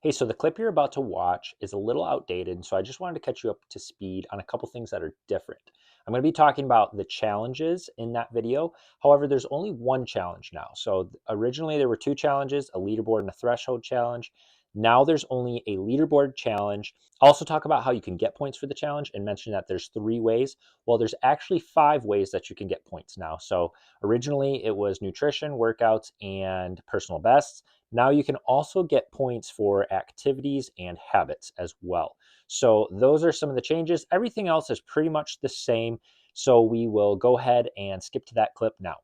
Hey, so the clip you're about to watch is a little outdated, so I just wanted to catch you up to speed on a couple things that are different. I'm going to be talking about the challenges in that video. However, there's only one challenge now. So originally there were two challenges, a leaderboard and a threshold challenge. Now there's only a leaderboard challenge. I'll also talk about how you can get points for the challenge and mention that there's three ways. Well, there's actually five ways that you can get points now. So originally it was nutrition, workouts, and personal bests. Now you can also get points for activities and habits as well. So those are some of the changes. Everything else is pretty much the same. So we will go ahead and skip to that clip now.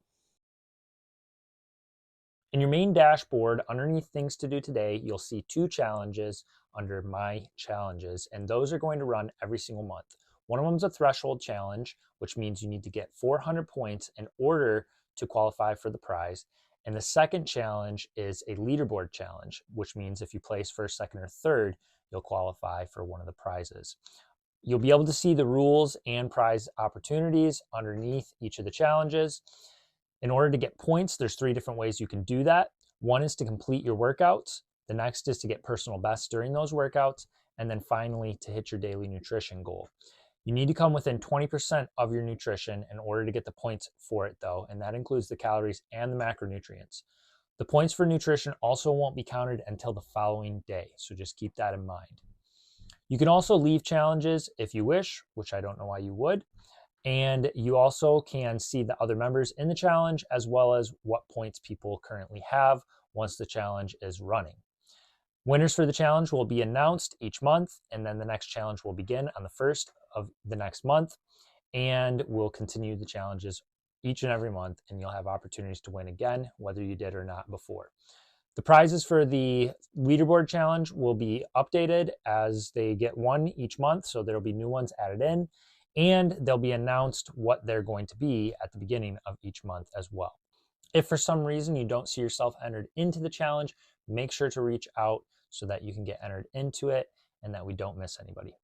In your main dashboard, underneath things to do today, you'll see two challenges under my challenges, and those are going to run every single month. One of them is a threshold challenge, which means you need to get 400 points in order to qualify for the prize. And the second challenge is a leaderboard challenge, which means if you place first, second, or third, you'll qualify for one of the prizes. You'll be able to see the rules and prize opportunities underneath each of the challenges. In order to get points, there's three different ways you can do that. One is to complete your workouts. The next is to get personal bests during those workouts. And then finally, to hit your daily nutrition goal. You need to come within 20% of your nutrition in order to get the points for it, though, and that includes the calories and the macronutrients. The points for nutrition also won't be counted until the following day, so just keep that in mind. You can also leave challenges if you wish, which I don't know why you would. And you also can see the other members in the challenge as well as what points people currently have once the challenge is running. Winners for the challenge will be announced each month, and then the next challenge will begin on the first of the next month, and we'll continue the challenges each and every month, and you'll have opportunities to win again, whether you did or not before. The prizes for the leaderboard challenge will be updated as they get one each month, so there'll be new ones added in, and they'll be announced what they're going to be at the beginning of each month as well. If for some reason you don't see yourself entered into the challenge, make sure to reach out so that you can get entered into it and that we don't miss anybody.